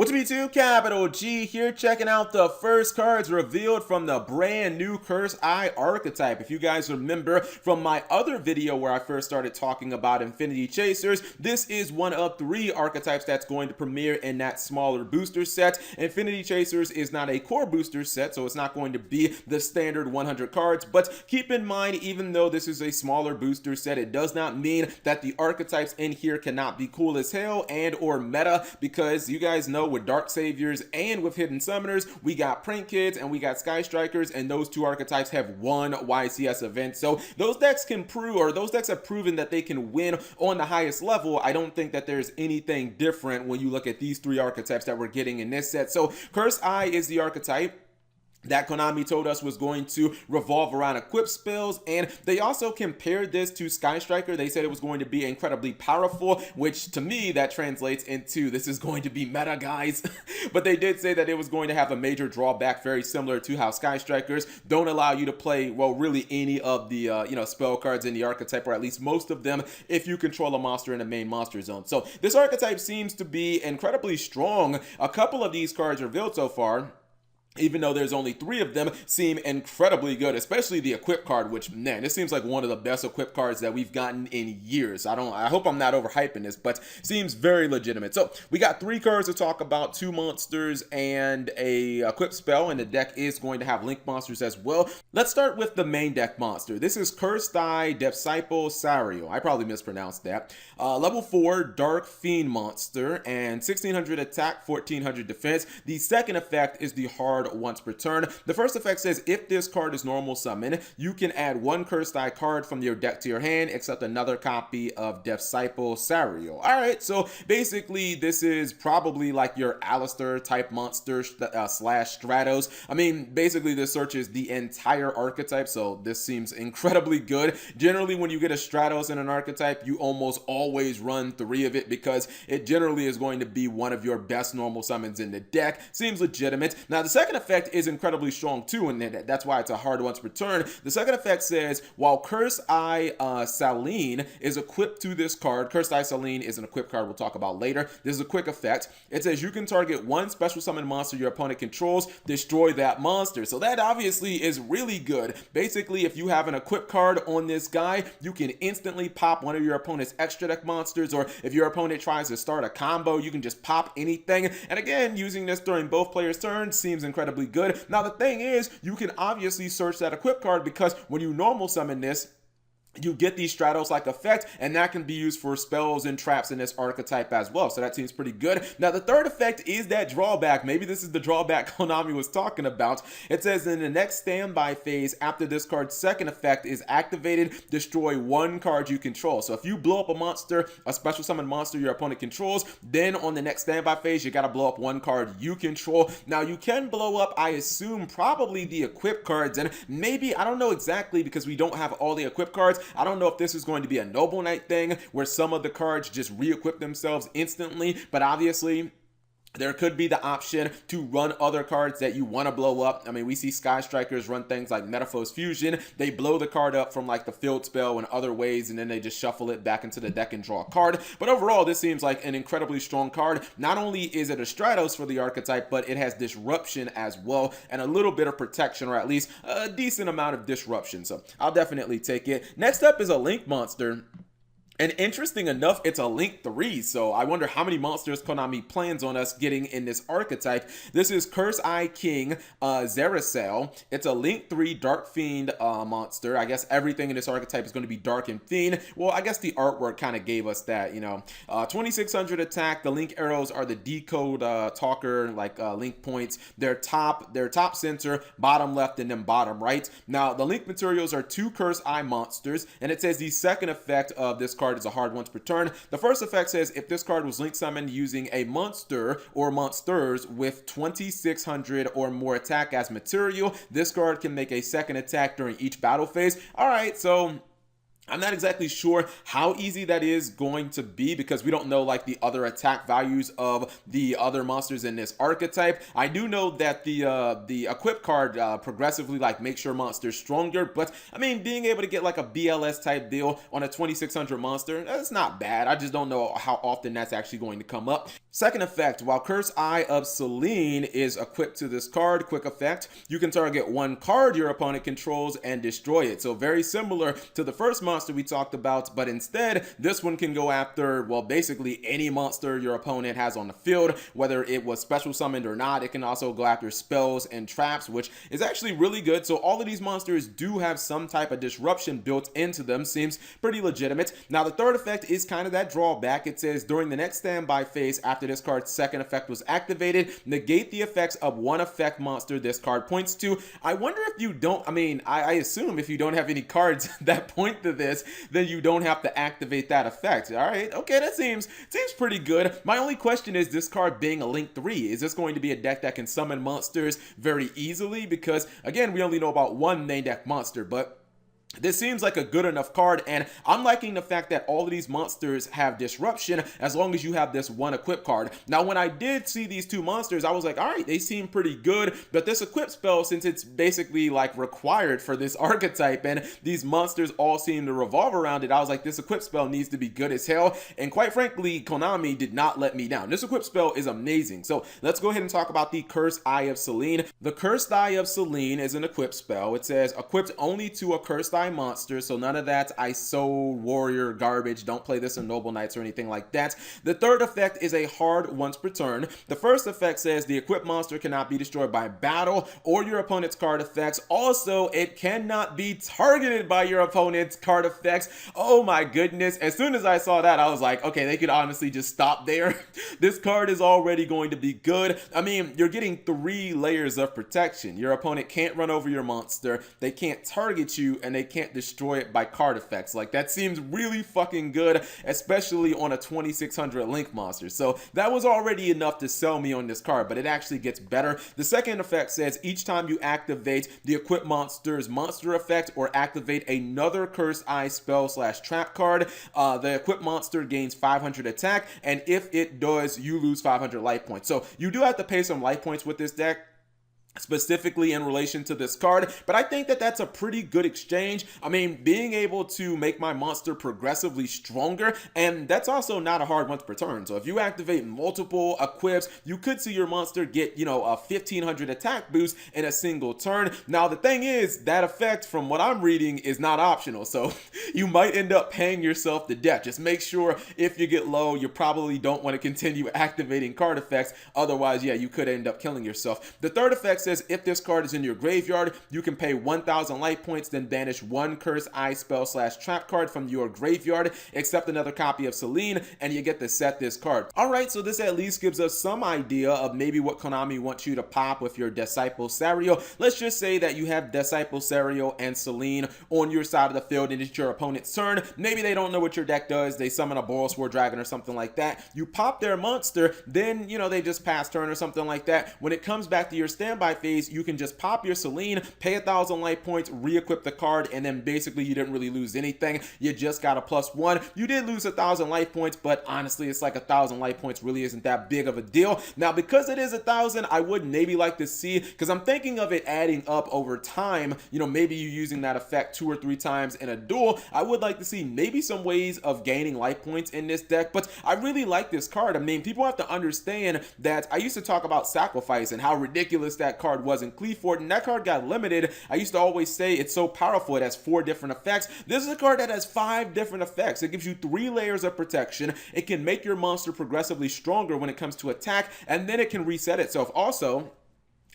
What's up YouTube, Capital G here, checking out the first cards revealed from the brand new Curse Eye archetype. If you guys remember from my other video where I first started talking about Infinity Chasers, this is one of 3 archetypes that's going to premiere in that smaller booster set. Infinity Chasers is not a core booster set, so it's not going to be the standard 100 cards, but keep in mind, even though this is a smaller booster set, it does not mean that the archetypes in here cannot be cool as hell and or meta, because you guys know with Dark Saviors and with Hidden Summoners, we got Prank Kids and we got Sky Strikers, and those 2 archetypes have won YCS events. So those decks can prove, or those decks have proven that they can win on the highest level. I don't think that there's anything different when you look at these 3 archetypes that we're getting in this set. So Curse Eye is the archetype that Konami told us was going to revolve around equip spells, and they also compared this to Sky Striker. They said it was going to be incredibly powerful, which to me that translates into this is going to be meta, guys. But they did say that it was going to have a major drawback, very similar to how Sky Strikers don't allow you to play, well, really any of the spell cards in the archetype, or at least most of them, if you control a monster in the main monster zone. So this archetype seems to be incredibly strong. A couple of these cards revealed so far, even though there's only 3 of them, seem incredibly good, especially the equip card, which, man, this seems like one of the best equip cards that we've gotten in years. I hope I'm not overhyping this, but seems very legitimate. So we got 3 cards to talk about, 2 monsters and a equip spell, and the deck is going to have link monsters as well. Let's start with the main deck monster. This is Cursed Eye Disciple Sario. I probably mispronounced that. Level 4 Dark Fiend monster, and 1600 attack, 1400 defense. The second effect is the hard once per turn. The first effect says if this card is normal summon, you can add 1 Cursed Eye card from your deck to your hand, except another copy of Disciple Sario. Alright, so basically this is probably like your Alistair type monster slash Stratos. I mean, basically this searches the entire archetype, so this seems incredibly good. Generally, when you get a Stratos in an archetype, you almost always run 3 of it, because it generally is going to be one of your best normal summons in the deck. Seems legitimate. Now, the second effect is incredibly strong too, and that's why it's a hard once per turn. The second effect says, while Curse Eye Saline is equipped to this card, Curse Eye Saline is an equipped card we'll talk about later. This is a quick effect. It says you can target 1 special summon monster your opponent controls, destroy that monster. So that obviously is really good. Basically, if you have an equipped card on this guy, you can instantly pop one of your opponent's extra deck monsters, or if your opponent tries to start a combo, you can just pop anything. And again, using this during both players' turns seems incredibly good. Now the thing is, you can obviously search that equip card, because when you normal summon this, you get these Stratos-like effect, and that can be used for spells and traps in this archetype as well. So that seems pretty good. Now, the third effect is that drawback. Maybe this is the drawback Konami was talking about. It says in the next standby phase, after this card's second effect is activated, destroy 1 card you control. So if you blow up a monster, a special summon monster your opponent controls, then on the next standby phase, you got to blow up 1 card you control. Now, you can blow up, I assume, probably the equip cards, and maybe, I don't know exactly, because we don't have all the equip cards. I don't know if this is going to be a Noble Knight thing where some of the cards just re-equip themselves instantly, but obviously there could be the option to run other cards that you want to blow up. I mean, we see Sky Strikers run things like Metaphos Fusion. They blow the card up from like the field spell and other ways, and then they just shuffle it back into the deck and draw a card. But overall, this seems like an incredibly strong card. Not only is it a Stratos for the archetype, but it has disruption as well, and a little bit of protection, or at least a decent amount of disruption. So I'll definitely take it. Next up is a Link monster. And interesting enough, it's a Link 3, so I wonder how many monsters Konami plans on us getting in this archetype. This is Curse Eye King Zeracel. It's a Link 3 Dark Fiend monster. I guess everything in this archetype is going to be Dark and Fiend. Well, I guess the artwork kind of gave us that, you know. 2600 attack. The Link arrows are the decode talker, like Link points. They're top center, bottom left, and then bottom right. Now, the Link materials are 2 Curse Eye monsters, and it says the second effect of this card is a hard once per turn. The first effect says if this card was link summoned using a monster or monsters with 2600 or more attack as material, this card can make a second attack during each battle phase. Alright, so I'm not exactly sure how easy that is going to be because we don't know like the other attack values of the other monsters in this archetype. I do know that the equip card progressively like makes your monsters stronger, but I mean being able to get like a BLS type deal on a 2600 monster, that's not bad. I just don't know how often that's actually going to come up. Second effect, while Curse Eye of Selene is equipped to this card, quick effect, you can target one card your opponent controls and destroy it. So very similar to the first monster we talked about, but instead this one can go after, well, basically any monster your opponent has on the field, whether it was special summoned or not. It can also go after spells and traps, which is actually really good. So all of these monsters do have some type of disruption built into them. Seems pretty legitimate. Now the third effect is kind of that drawback. It says during the next standby phase after this card's second effect was activated, negate the effects of one effect monster this card points to. I wonder if you don't, I assume if you don't have any cards that point to this, then you don't have to activate that effect. All right, okay, that seems pretty good. My only question is this card being a Link 3, is this going to be a deck that can summon monsters very easily? Because again, we only know about one main deck monster, but this seems like a good enough card, and I'm liking the fact that all of these monsters have disruption as long as you have this one equip card. Now, when I did see these two monsters, I was like, all right, they seem pretty good, but this equip spell, since it's basically like required for this archetype, and these monsters all seem to revolve around it, I was like, this equip spell needs to be good as hell, and quite frankly, Konami did not let me down. This equip spell is amazing. So let's go ahead and talk about the Cursed Eye of Selene. The Cursed Eye of Selene is an equip spell. It says equipped only to a Cursed Eye monster, so none of that ISO warrior garbage. Don't play this in Noble Knights or anything like that. The third effect is a hard once per turn. The first effect says the equipped monster cannot be destroyed by battle or your opponent's card effects. Also, it cannot be targeted by your opponent's card effects. Oh my goodness. As soon as I saw that, I was like, okay, they could honestly just stop there. This card is already going to be good. I mean, you're getting 3 layers of protection. Your opponent can't run over your monster, they can't target you, and they can't destroy it by card effects. Like, that seems really fucking good, especially on a 2600 Link monster. So that was already enough to sell me on this card, but it actually gets better. The second effect says each time you activate the equipped monster's monster effect or activate another Cursed Eye spell / trap card, the equipped monster gains 500 attack, and if it does, you lose 500 life points. So you do have to pay some life points with this deck, specifically in relation to this card, but I think that that's a pretty good exchange. I mean, being able to make my monster progressively stronger, and that's also not a hard once per turn. So if you activate multiple equips, you could see your monster get, a 1500 attack boost in a single turn. Now the thing is, that effect from what I'm reading is not optional, so you might end up paying yourself to death. Just make sure if you get low, you probably don't want to continue activating card effects, otherwise, yeah, you could end up killing yourself. The third effect says if this card is in your graveyard, you can pay 1000 life points, then banish one Cursed Eye spell / trap card from your graveyard, except another copy of Selene, and you get to set this card. Alright, so this at least gives us some idea of maybe what Konami wants you to pop with your Disciple Sario. Let's just say that you have Disciple Sario and Selene on your side of the field and it's your opponent's turn. Maybe they don't know what your deck does, they summon a Borosword Dragon or something like that. You pop their monster, then, they just pass turn or something like that. When it comes back to your standby phase, you can just pop your Selene, pay 1000 life points, re-equip the card, and then basically you didn't really lose anything. You just got a +1. You did lose 1000 life points, but honestly, it's like 1000 life points really isn't that big of a deal. Now, because it is 1000, I would maybe like to see, because I'm thinking of it adding up over time, maybe you using that effect 2 or 3 times in a duel. I would like to see maybe some ways of gaining life points in this deck, but I really like this card. I mean, people have to understand that I used to talk about Sacrifice and how ridiculous that card was in Qliphort, and that card got limited. I used to always say it's so powerful, it has 4 different effects. This is a card that has 5 different effects. It gives you 3 layers of protection. It can make your monster progressively stronger when it comes to attack, and then it can reset itself. Also,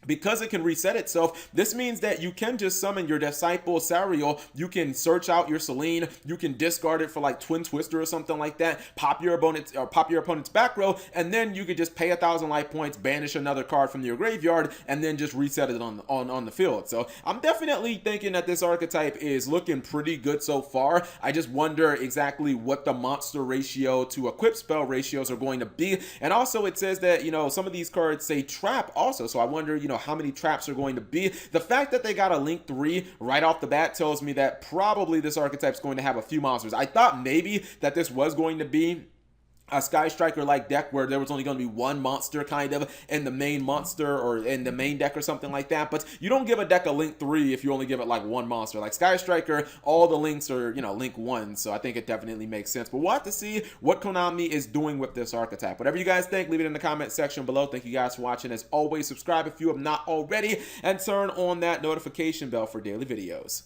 because it can reset itself, this means that you can just summon your Disciple Sario, you can search out your Selene, you can discard it for like Twin Twister or something like that, pop your opponent's back row, and then you could just pay 1000 life points, banish another card from your graveyard, and then just reset it on the field. So I'm definitely thinking that this archetype is looking pretty good so far. I just wonder exactly what the monster ratio to equip spell ratios are going to be. And also it says that, some of these cards say trap also, so I wonder, how many traps are going to be. The fact that they got a Link 3 right off the bat tells me that probably this archetype's going to have a few monsters. I thought maybe that this was going to be a Sky Striker like deck where there was only going to be one monster kind of in the main monster or in the main deck or something like that, but you don't give a deck a Link 3 if you only give it like one monster. Like Sky Striker, all the links are, Link 1, so I think it definitely makes sense. But we'll have to see what Konami is doing with this archetype. Whatever you guys think, leave it in the comment section below. Thank you guys for watching. As always, subscribe if you have not already, and turn on that notification bell for daily videos.